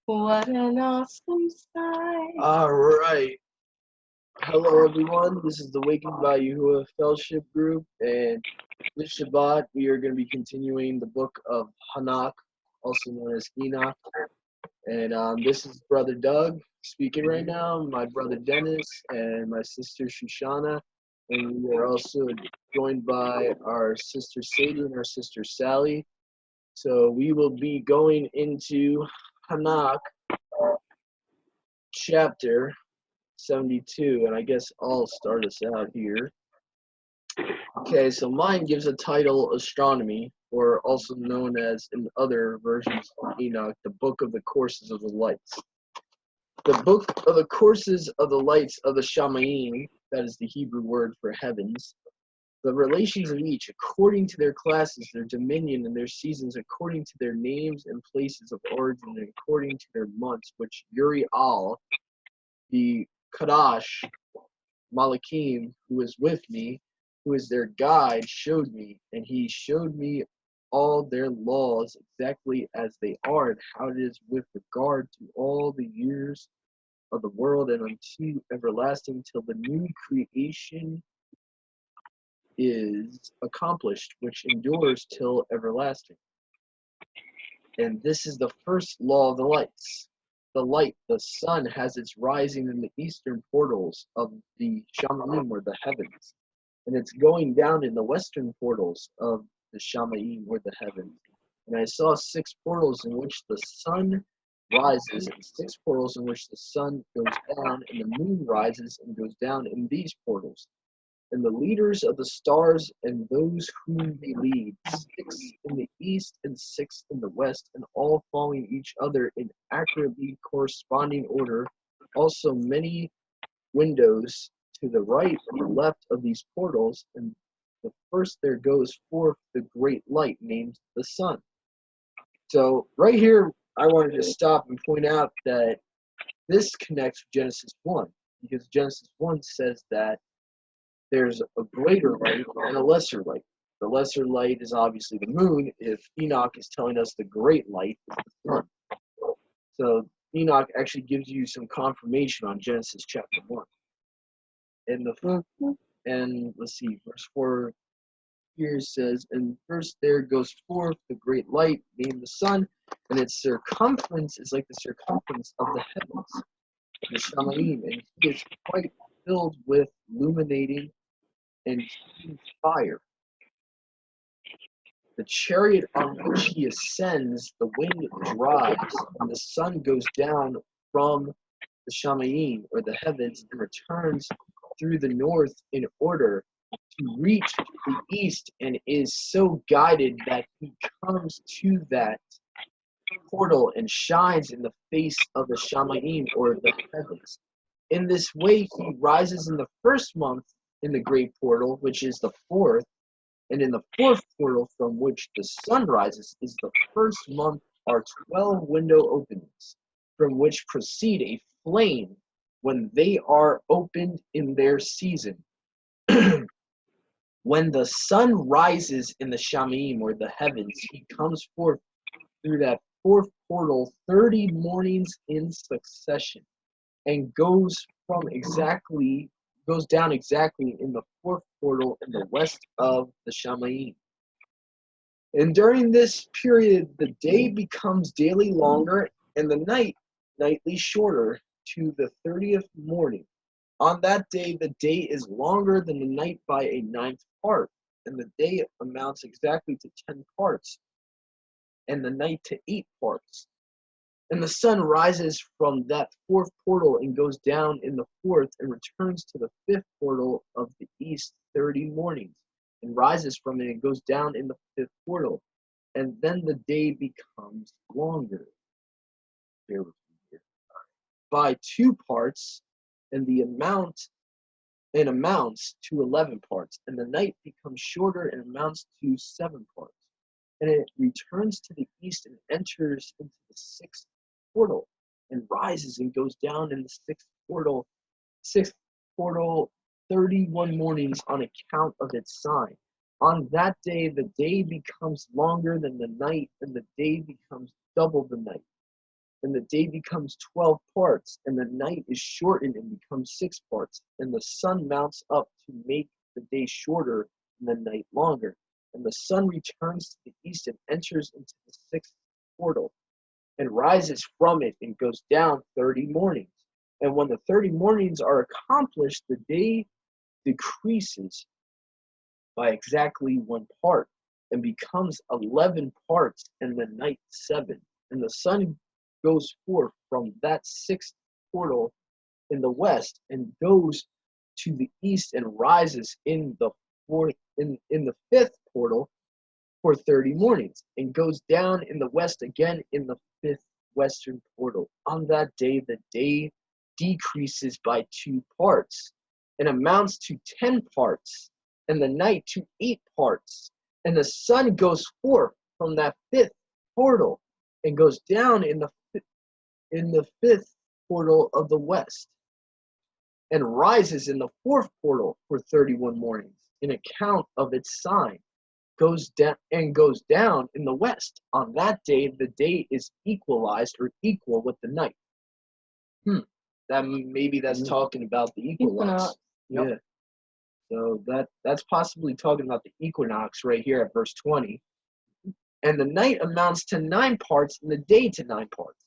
What an awesome sight. All right. Hello, everyone. This is the Waking by Yahuwah Fellowship Group, and this Shabbat we are going to be continuing the book of Enock, also known as Enoch. And this is Brother Doug speaking right now, my brother Dennis, and my sister Shoshana. And we are also joined by our sister Sadie and our sister Sally. So we will be going into Enoch chapter 72, and I guess I'll start us out here. Okay, so mine gives a title Astronomy, or also known as in other versions of Enoch, the Book of the Courses of the Lights. The Book of the Courses of the Lights of the Shamayim, that is the Hebrew word for heavens, the relations of each according to their classes, their dominion, and their seasons, according to their names and places of origin, and according to their months, which Uri Al, the Kadash, Malakim, who is with me, who is their guide, showed me, and he showed me all their laws exactly as they are, and how it is with regard to all the years of the world, and unto everlasting, till the new creation is accomplished, which endures till everlasting. And this is the first law of the lights. The light, the sun, has its rising in the eastern portals of the Shamayim, or the heavens, and it's going down in the western portals of the Shamayim, or the heavens. And I saw 6 portals in which the sun rises, and 6 portals in which the sun goes down, and the moon rises and goes down in these portals. And the leaders of the stars and those whom they lead, 6 in the east and 6 in the west, and all following each other in accurately corresponding order. Also many windows to the right and the left of these portals, and the first there goes forth the great light named the sun. So right here, I wanted to stop and point out that this connects with Genesis 1, because Genesis 1 says that there's a greater light and a lesser light. The lesser light is obviously the moon, if Enoch is telling us the great light is the sun. So Enoch actually gives you some confirmation on Genesis chapter 1. And let's see, verse 4 here says, and first there goes forth the great light, named the sun, and its circumference is like the circumference of the heavens, the Shamayim, and he is quite filled with illuminating and fire. The chariot on which he ascends, the wind drives, and the sun goes down from the Shamayim, or the heavens, and returns through the north in order to reach the east, and is so guided that he comes to that portal and shines in the face of the Shamayim, or the heavens. In this way, he rises in the first month in the great portal, which is the 4th, and in the 4th portal from which the sun rises is the first month are 12 window openings, from which proceed a flame when they are opened in their season. When the sun rises in the Shamayim, or the heavens, he comes forth through that 4th portal 30 mornings in succession, and goes down exactly in the 4th portal in the west of the Shamayim. And during this period, the day becomes daily longer, and the night nightly shorter to the 30th morning. On that day, the day is longer than the night by a 9th part, and the day amounts exactly to 10 parts, and the night to 8 parts. And the sun rises from that 4th portal and goes down in the 4th, and returns to the 5th portal of the east 30 mornings, and rises from it and goes down in the 5th portal. And then the day becomes longer. Bear with me here. By 2 parts, and amounts to 11 parts, and the night becomes shorter and amounts to 7 parts. And it returns to the east and enters into the 6th portal, and rises and goes down in the 6th portal 31 mornings on account of its sign. On that day, the day becomes longer than the night, and the day becomes double the night. and the day becomes 12 parts, and the night is shortened and becomes 6 parts, and the sun mounts up to make the day shorter and the night longer. And the sun returns to the east and enters into the 6th portal, and rises from it and goes down 30 mornings. And when the 30 mornings are accomplished, the day decreases by exactly 1 part, and becomes 11 parts, and the night 7. And the sun goes forth from that 6th portal in the west, and goes to the east, and rises in the 5th portal for 30 mornings, and goes down in the west again in the 5th western portal. On that day, the day decreases by 2 parts, and amounts to 10 parts, and the night to 8 parts. And the sun goes forth from that 5th portal, and goes down in the 5th portal of the west, and rises in the 4th portal for 31 mornings, in account of its sign, goes down in the west. On that day, the day is equalized, or equal with the night. That's talking about the equinox. Yep. Yeah. So that's possibly talking about the equinox right here at verse 20. And the night amounts to 9 parts, and the day to 9 parts.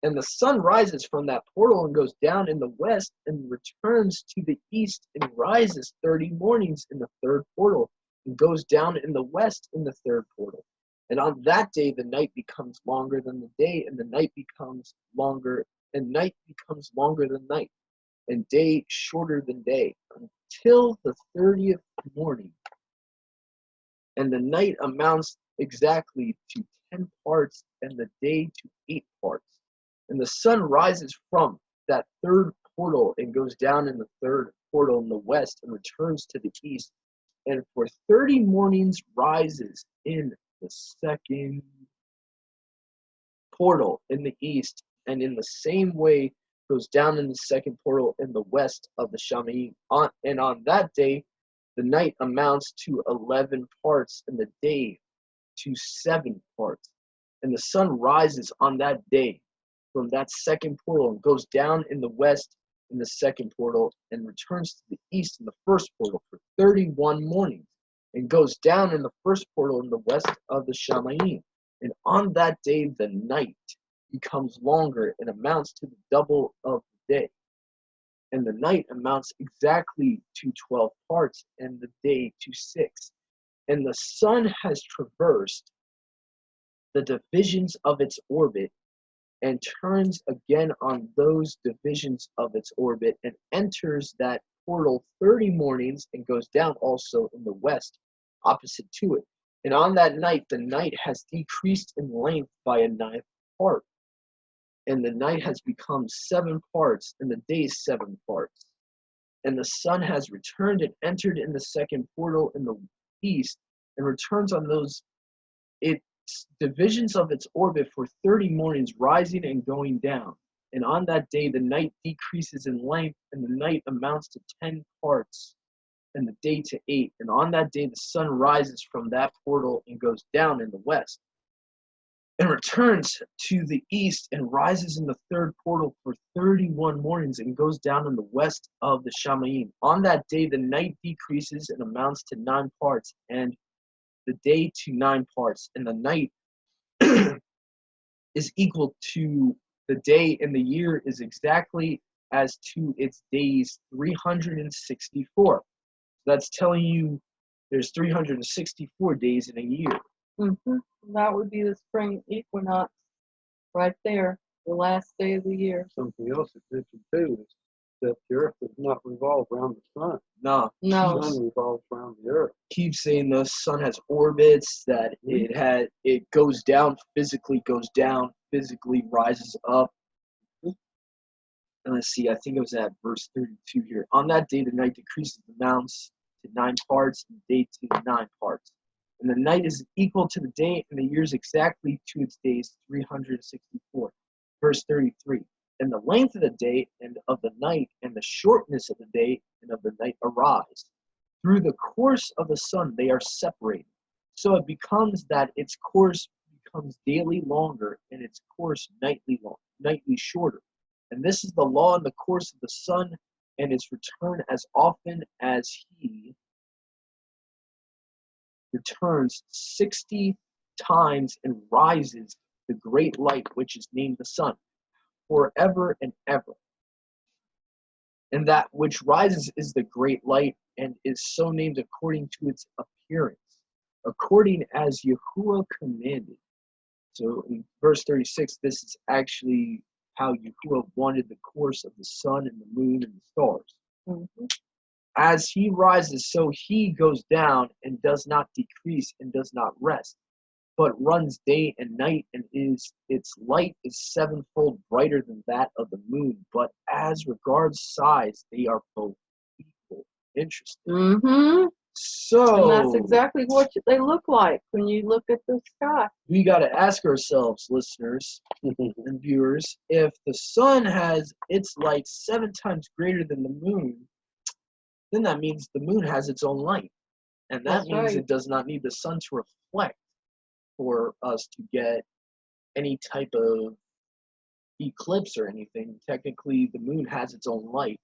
And the sun rises from that portal and goes down in the west, and returns to the east, and rises 30 mornings in the 3rd portal, and goes down in the west in the 3rd portal. And on that day the night becomes longer than the day, and the night becomes longer, and night becomes longer than night, and day shorter than day, until the 30th morning. And the night amounts exactly to 10 parts, and the day to 8 parts. And the sun rises from that 3rd portal, and goes down in the 3rd portal in the west, and returns to the east, and for 30 mornings rises in the 2nd portal in the east, and in the same way goes down in the 2nd portal in the west of the Shamaim. And on that day, the night amounts to 11 parts, and the day to 7 parts. And the sun rises on that day from that 2nd portal, and goes down in the west in the 2nd portal, and returns to the east in the 1st portal for 31 mornings, and goes down in the 1st portal in the west of the Shamaim. And on that day the night becomes longer, and amounts to the double of the day. And the night amounts exactly to 12 parts, and the day to 6. And the sun has traversed the divisions of its orbit, and turns again on those divisions of its orbit, and enters that portal 30 mornings, and goes down also in the west, opposite to it. And on that night, the night has decreased in length by a 9th part, and the night has become 7 parts, and the day 7 parts. And the sun has returned and entered in the 2nd portal in the east, and returns on those its divisions of its orbit for 30 mornings, rising and going down. And on that day the night decreases in length, and the night amounts to 10 parts, and the day to 8. And on that day the sun rises from that portal, and goes down in the west, and returns to the east, and rises in the 3rd portal for 31 mornings, and goes down in the west of the Shamaim. On that day the night decreases and amounts to 9 parts, and the day to 9 parts. And the night is equal to the day, and the year is exactly as to its days 364. That's telling you there's 364 days in a year. That would be the spring equinox right there, the last day of the year. Something else that's mentioned too is that the earth does not revolve around the sun. No. No. The sun revolves around the earth. Keep saying the sun has orbits, that it goes down, physically rises up. And let's see, I think it was at verse 32 here. On that day the night decreases, amounts to 9 parts, and the day to 9 parts. And the night is equal to the day, and the years exactly to its days 364. Verse 33. And the length of the day and of the night, and the shortness of the day and of the night arise. Through the course of the sun they are separated. So it becomes that its course becomes daily longer, and its course nightly shorter. And this is the law in the course of the sun, and its return as often as he returns 60 times and rises the great light which is named the sun, forever and ever. And that which rises is the great light, and is so named according to its appearance, according as Yahuwah commanded. So in verse 36, this is actually how Yahuwah wanted the course of the sun and the moon and the stars. Mm-hmm. As he rises, so he goes down, and does not decrease and does not rest, but runs day and night, and its light is sevenfold brighter than that of the moon. But as regards size, they are both equal. Interesting. Mm-hmm. So And that's exactly what they look like when you look at the sky. we got to ask ourselves, listeners and viewers, if the sun has its light 7 times greater than the moon, then that means the moon has its own light. And that That's means right. it does not need the sun to reflect for us to get any type of eclipse or anything. Technically, the moon has its own light.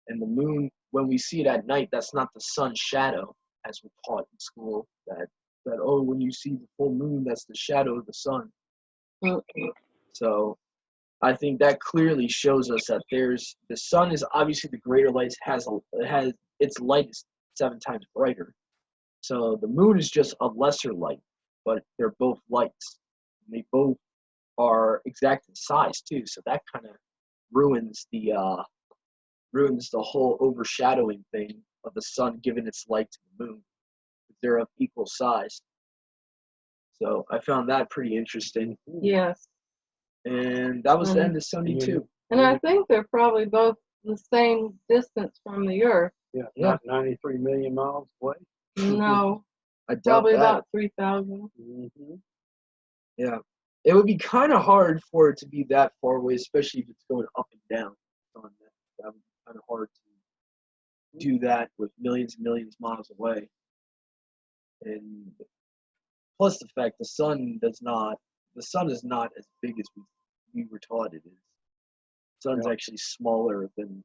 And the moon, when we see it at night, that's not the sun's shadow, as we're taught in school, that oh, when you see the full moon, that's the shadow of the sun. Mm-hmm. So I think that clearly shows us that the sun is obviously the greater light, has its light is 7 times brighter. So the moon is just a lesser light, but they're both lights. And they both are exact in size too. So that kind of ruins the whole overshadowing thing of the sun giving its light to the moon. They're of equal size. So I found that pretty interesting. Yes. And that was the end of 72. And I think they're probably both the same distance from the Earth. Yeah, Yeah. not 93 million miles away. No, I doubt probably that. about 3,000. Mm-hmm. Yeah. It would be kind of hard for it to be that far away, especially if it's going up and down. That would be kind of hard to do that with millions and millions of miles away. And plus the fact the sun is not as big as we were taught it is. The sun's actually smaller than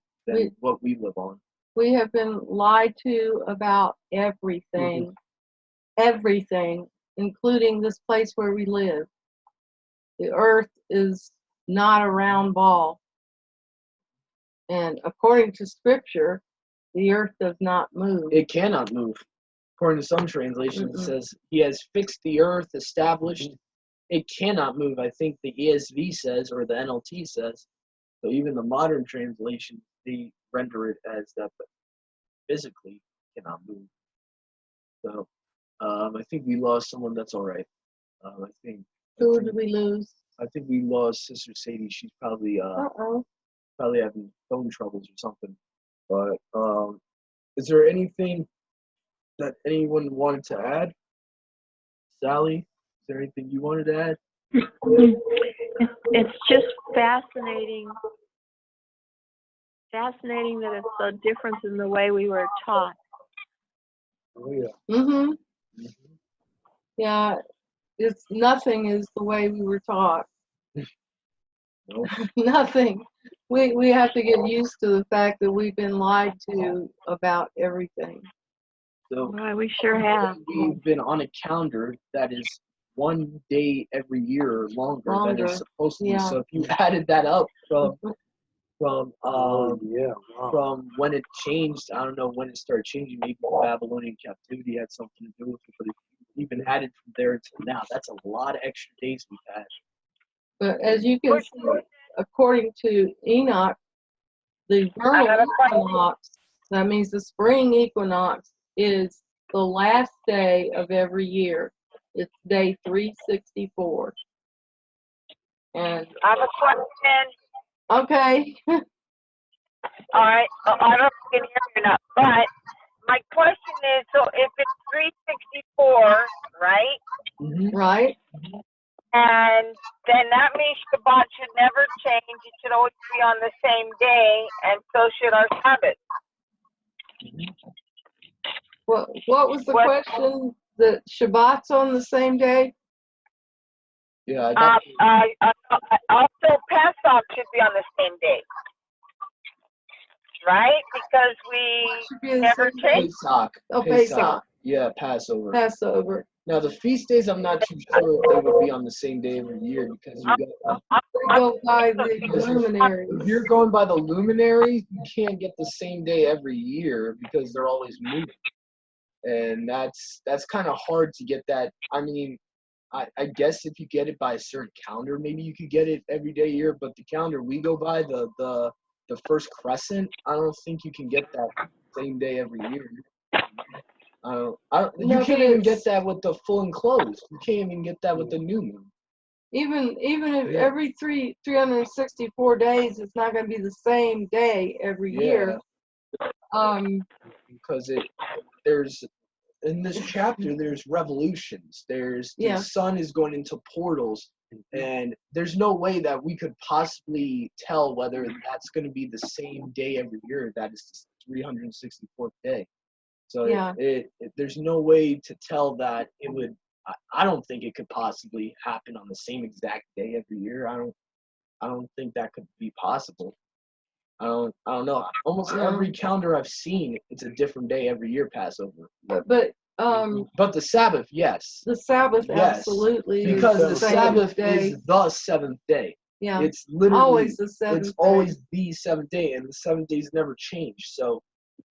what we live on. We have been lied to about everything, everything, including this place where we live. The Earth is not a round ball. And according to Scripture, the Earth does not move. It cannot move. According to some translations, it says he has fixed the earth, established. It cannot move. I think the ESV says, or the NLT says. So even the modern translation, they render it as that, but physically cannot move. So I think we lost someone. That's all right. Who did we lose? I think we lost Sister Sadie. She's probably probably having phone troubles or something. But is there anything that anyone wanted to add? Sally, is there anything you wanted to add? It's just fascinating that it's a difference in the way we were taught. Oh, yeah. Mm-hmm. Yeah, nothing is the way we were taught. No. Nothing. We have to get used to the fact that we've been lied to about everything. So Boy, we sure have. we've been on a calendar that is 1 day every year longer than it's supposed to be. Yeah. So if you added that up from Yeah. Wow. from when it changed, I don't know when it started changing. Maybe the Babylonian captivity had something to do with it, but if you even added from there to now, that's a lot of extra days we've had. But as you can see, according to Enoch, the vernal equinox, that means the spring equinox, is the last day of every year. It's day 364. And I have a question. okay. All right. I don't know if you can hear me or not, but my question is, so if it's 364, right? Mm-hmm. Right? And then that means Shabbat should never change. It should always be on the same day, and so should our Sabbath. What was the question? The Shabbat's on the same day? Yeah, I got Also, Passover should be on the same day, right? Because we Should be the never same day. change. Pesach. Oh, Pesach. Yeah, Passover. Passover. Now the feast days, I'm not too sure if they would be on the same day every year because you got. They go by the Because luminaries. if you're going by the luminaries, you can't get the same day every year because they're always moving, and that's kind of hard to get that. I mean, I guess if you get it by a certain calendar, maybe you could get it every day year. But the calendar we go by, the first crescent, I don't think you can get that same day every year. You No, can't but even get it's- that with the full enclosed. You can't even get that with the new moon. Even if Yeah. every 364 days, it's not going to be the same day every year. Because there's in this chapter there's revolutions. There's Yeah. the sun is going into portals, and there's no way that we could possibly tell whether that's going to be the same day every year. That is the 364th day. So Yeah. there's no way to tell that it would. I don't think it could possibly happen on the same exact day every year. I don't think that could be possible. I don't know. Almost No. every calendar I've seen, it's a different day every year Passover. But But the Sabbath, yes. the Sabbath Yes, absolutely is Because the same Sabbath day. is the seventh day. Yeah, It's literally always the seventh it's day. always the seventh day, and the 7 days never change. So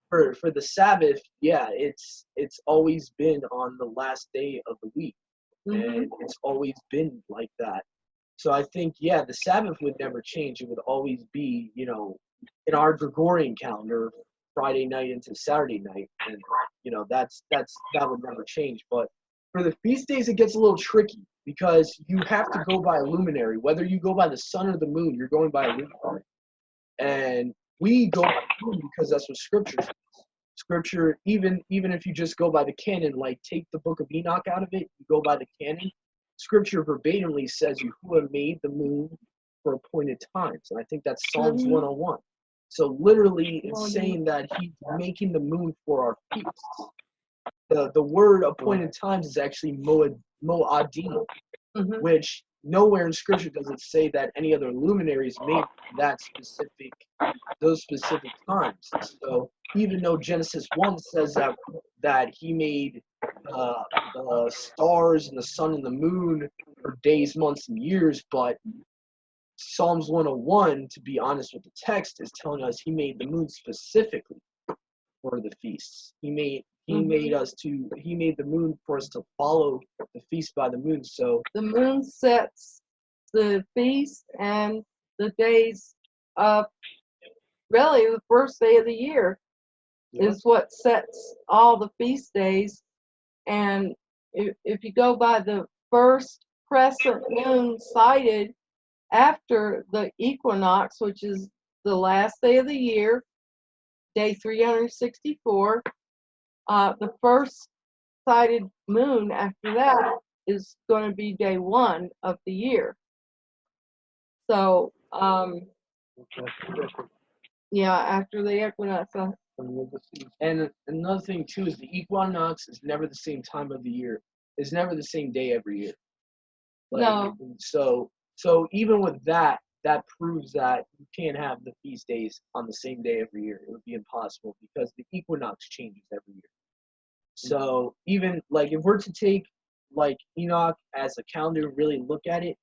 for the Sabbath, yeah, it's always been on the last day of the week, Mhm. and it's always been like that. So I think, yeah, the Sabbath would never change. It would always be, in our Gregorian calendar, Friday night into Saturday night, and that would never change. But for the feast days, it gets a little tricky because you have to go by a luminary. Whether you go by the sun or the moon, you're going by a luminary. And we go by the moon because that's what Scripture says. Scripture, even if you just go by the canon, like take the book of Enoch out of it, you go by the canon. Scripture verbatimly says Yahuwah made the moon for appointed times, and I think that's Psalms 101. So literally, it's saying that He's making the moon for our feasts. The word appointed times is actually moadim, Mhm. which nowhere in Scripture does it say that any other luminaries made those specific times. So even though Genesis 1 says that He made the stars and the sun and the moon for days, months, and years, but Psalms 101, to be honest with the text, is telling us He made the moon specifically for the feasts. He made the moon for us to follow the feast by the moon. So The moon sets the feast and the days of really the first day of the year is what sets all the feast days. And if you go by the first crescent moon sighted after the equinox, which is the last day of the year, day 364, the first sighted moon after that is going to be day 1 of the year. So, yeah, after the equinox. and another thing too is the equinox is never the same time of the year. It's never the same day every year. No. So even with that proves that you can't have the feast days on the same day every year. It would be impossible because the equinox changes every year. So even like if we're to take like Enoch as a calendar and really look at it,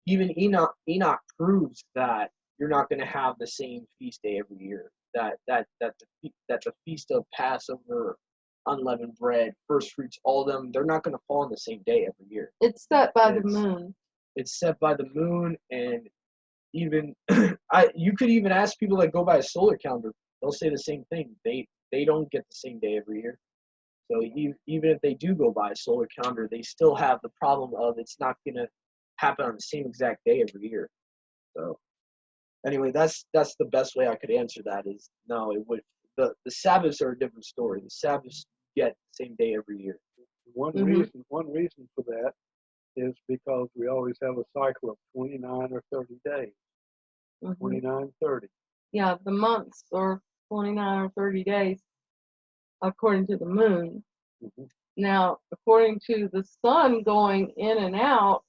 even Enoch proves that you're not going to have the same feast day every year. That the feast of Passover, unleavened bread, first fruits, all of them, they're not going to fall on the same day every year. It's set by the moon. It's set by the moon, and even you could even ask people that go by a solar calendar. They'll say the same thing. They don't get the same day every year. So even if they do go by a solar calendar, they still have the problem of it's not going to happen on the same exact day every year. So anyway, that's the best way I could answer that is no, it would the Sabbaths are a different story. The Sabbaths get the same day every year. One reason for that is because we always have a cycle of 29 or 30 days. 29, 30. Yeah, the months are 29 or 30 days according to the moon. Now, according to the sun going in and out,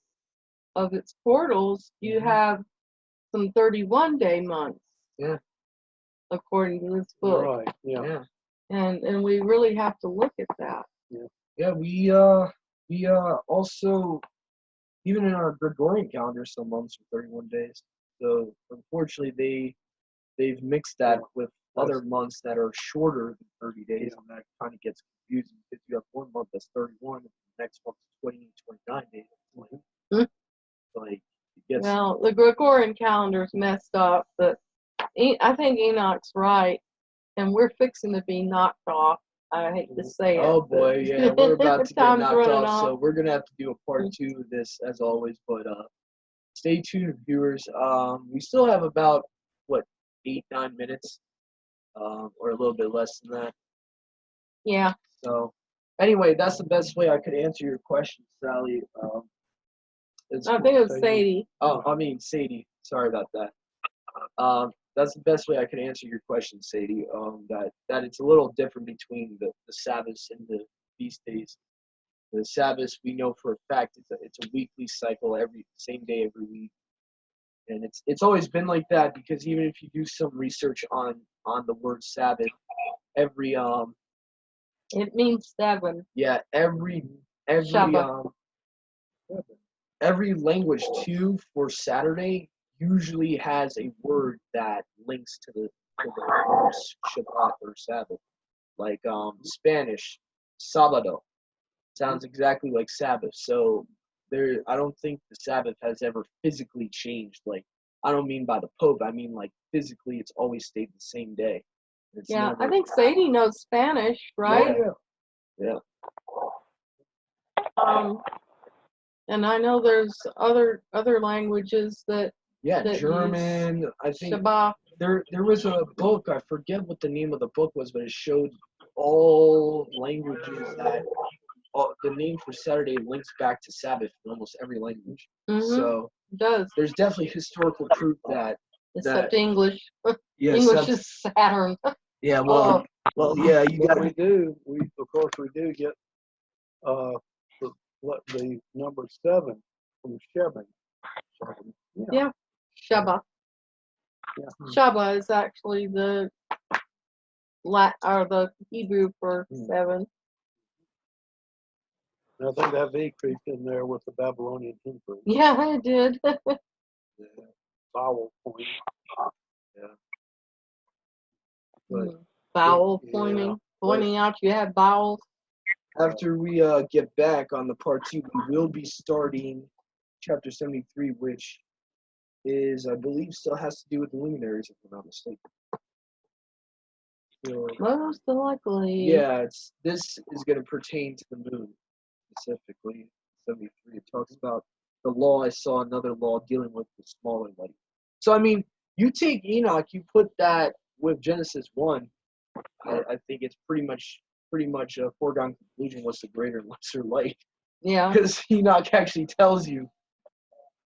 of its portals, you Mhm. have some 31-day months. Yeah. According to this book. Right. Yeah. Yeah. And we really have to look at that. Yeah, we also, even in our Gregorian calendar, some months are 31 days. So unfortunately, they've mixed that with other months that are shorter than 30 days, and that kind of gets confusing because you have one month that's 31, and the next month is 20, 29 days. Hmm. Like it gets. Well, the Gregorian calendar's messed up, but I think Enoch's right, and we're fixing to be knocked off. I hate to say it. Oh boy, yeah, we're about to get Time's knocked running off, so we're gonna have to do a part 2 of this as always. But stay tuned, viewers. We still have about 8-9 minutes, or a little bit less than that. Yeah. So anyway, that's the best way I could answer your question, Sally. I think it was Sadie. Oh, I mean Sadie. Sorry about that. That's the best way I can answer your question, Sadie. That it's a little different between the Sabbaths and the feast days. The Sabbaths, we know for a fact, it's a weekly cycle, same day every week, and it's always been like that because even if you do some research on the word Sabbath, every It means 7. yeah every Shabbat. every language too for Saturday usually has a word that links to the word Shabbat or Sabbath. Like Spanish, sábado sounds exactly like Sabbath. So I don't think the Sabbath has ever physically changed. Like, I don't mean by the Pope. I mean like physically, it's always stayed the same day. Yeah, I think Sadie knows Spanish, right? Yeah. And I know there's other languages that German. I think Shabbat. there was a book. I forget what the name of the book was, but it showed all languages that the name for Saturday links back to Sabbath in almost every language. Mm-hmm. So it does. There's definitely historical proof that. Except English. Yeah, English is Saturn. Yeah, well, yeah, you got. We do get the number 7 from Shebin. Yeah. Shabbat. Yeah. Shabbat is actually the the Hebrew for 7. And I think that V creeped in there with the Babylonian Hebrew. Yeah, I did. Vowel point. But, vowel pointing out you have vowels. After we get back on the part 2, we will be starting chapter 73, which is, I believe, still has to do with the luminaries, if I'm not mistaken. So, Most likely. yeah, this is going to pertain to the moon specifically. 73. It talks about the law. I saw another law dealing with the smaller light. So I mean, you take Enoch, you put that with Genesis 1. I think it's pretty much a foregone conclusion what's the greater and lesser light. Yeah. Because Enoch actually tells you.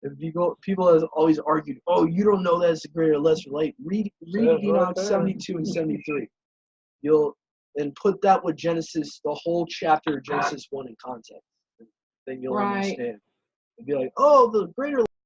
If you go, people have always argued, oh, you don't know that it's a greater or lesser light. Read Enoch 72 and 73. And put that with Genesis, the whole chapter of Genesis 1 in context. Then you'll understand. And be like, oh, the greater